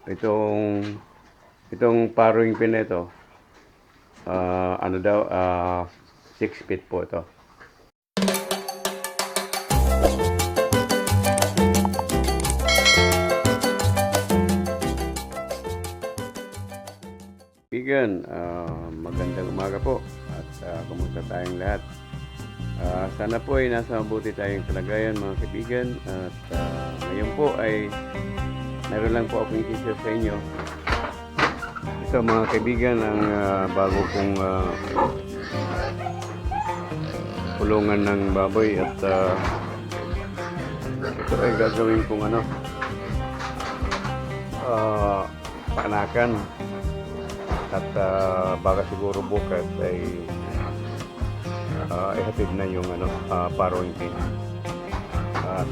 itong paruing pin na ito, ano daw, 6 feet po ito. Kaibigan, magandang umaga po at kumusta tayong lahat. Sana po ay nasa mabuti tayong kalagayan mga kaibigan at ngayon po ay meron lang po akong i-share sa inyo. Ito mga kaibigan ang bago kong kulungan ng baboy at ito ay gagawin kong panakan at baka siguro bukas ay ihatid na yung paruing pin.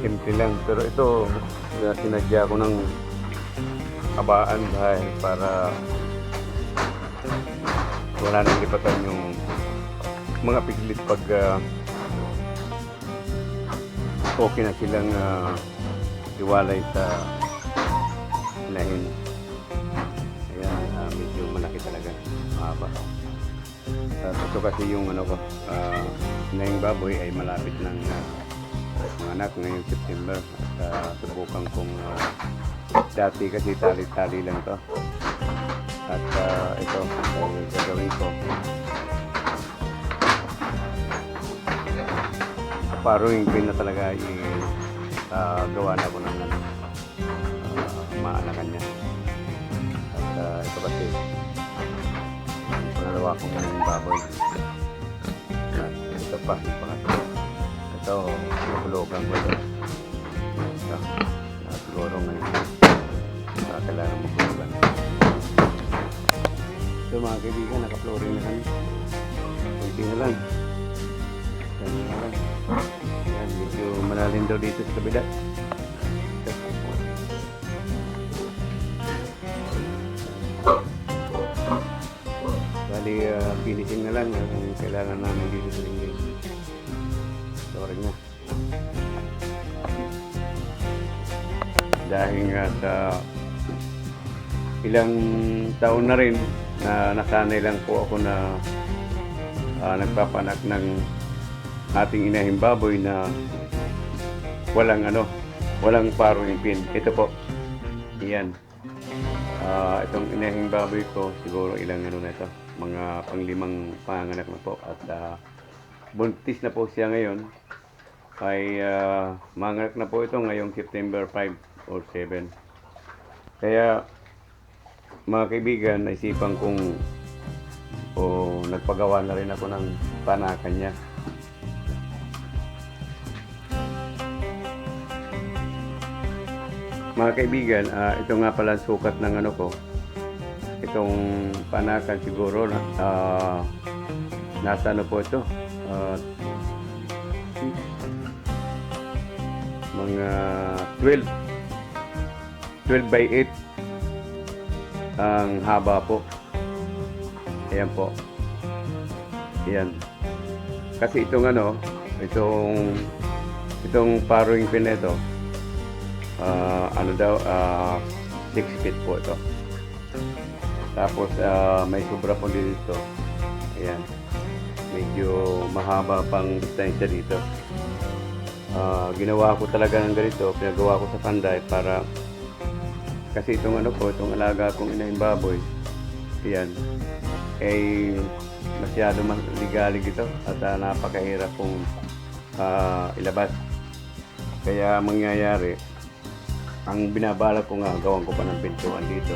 Simple lang pero ito sinadya ko ng kabaan dahil para wala nang lipatan yung mga piglit pag okay na silang iwalay sa lahin. Ayan, medyo malaki talaga, mahaba. Ito kasi yung inahing baboy ay malapit ng mga anak ngayong September at subukan kong dati kasi tali-tali lang to at ito ay gagawin ko paruing pin na talaga gawa na ko ng maanakan niya at ito kasi pangalawa ko ng baboy at ito pa ito mahulugan ko ito siguro ngayon kailangan mahulugan ito mga kaibigan, naka-flooring na kami kunti na lang yan, medyo malalim daw dito sa kabila. Bali, finishing na lang ang kailangan namin dito sa linggo. Sorry na. Dahil nga sa ilang taon na rin na nasanay lang po ako na nagpapanak ng ating inahing baboy na walang paruing pin. Ito po. Iyan. Itong inahing baboy ko siguro ilang na ito. Mga pang-5 panganak na po at buntis na po siya ngayon. Ay manganak na po ito ngayong September 5 or 7. Kaya mga kaibigan, naisipan kong nagpagawa na rin ako ng panakan niya. Mga kaibigan, ito nga pala sukat ng ko. Itong panakan siguro nasa po ito. Mga 12 by 8 ang haba po. Ayan po. Ayan. Kasi itong itong paruing pin ito 6 feet po ito. Tapos may sobra po dito. Ayan. Medyo mahaba pang distansya dito. Ginawa ko talaga ng ganito. Pinagawa ko sa panday para kasi itong itong alaga kong inahing baboy. Ayan. Ay masyado ligalig ito at napakahirap pong ilabas. Kaya mangyayari ang binabala ko nga, gawan ko pa ng pintuan dito.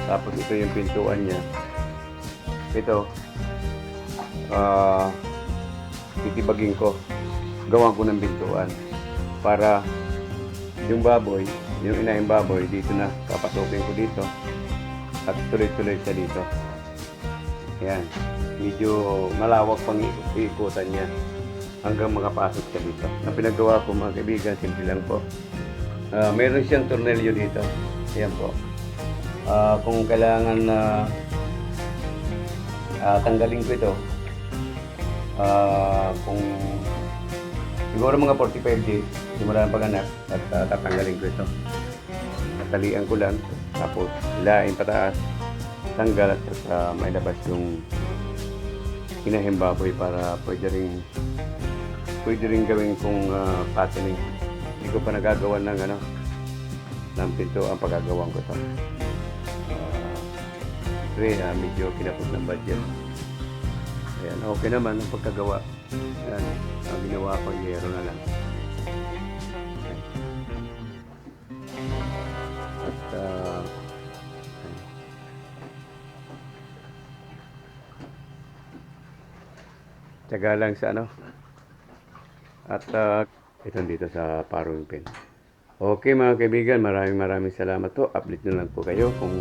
Tapos ito yung pintuan niya. Ito, titibagin ko. Gawan ko ng pintuan. Para yung baboy, yung inahing baboy, dito na papasukin ko dito. At tuloy-tuloy siya dito. Ayan. Medyo malawak pang ikutan niya. Hanggang makapasok siya dito. Ang pinagawa ko mga kaibigan, simple lang po. Meron siyang tornilyo dito. Ayan po. Kung kailangan na tanggalin ko ito, kung siguro mga 45 days simula ng pag-anak at tatanggalin ko ito. At tatalian ko lang, tapos hilain pataas, tanggal at may labas yung inahing baboy para pwede rin gawin kong patining. Hindi ko pa nagagawa ng ng pinto ang pagagawan ko to. Medyo kinapos ng budget. Ayan, okay naman ang pagkagawa. Ayan, ang ginawa ko, yero na lang. At tsaga lang sa at ito dito sa Parong Pin. Okay mga kaibigan, maraming salamat po. Update na lang po kayo kung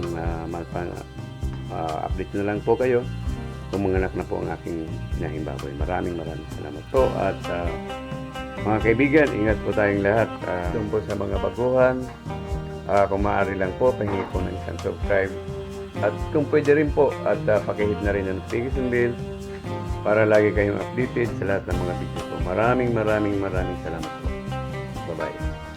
update na lang po kayo kung manganak na po ang aking inahing baboy. Maraming salamat po. At mga kaibigan, ingat po tayong lahat. Doon po sa mga baguhan, kung maaari lang po, pahingi po ng isang subscribe. At kung pwede rin po, at pakihit na rin ang notification bell para lagi kayong updated sa lahat ng mga video ko. Maraming salamat po. Bye-bye.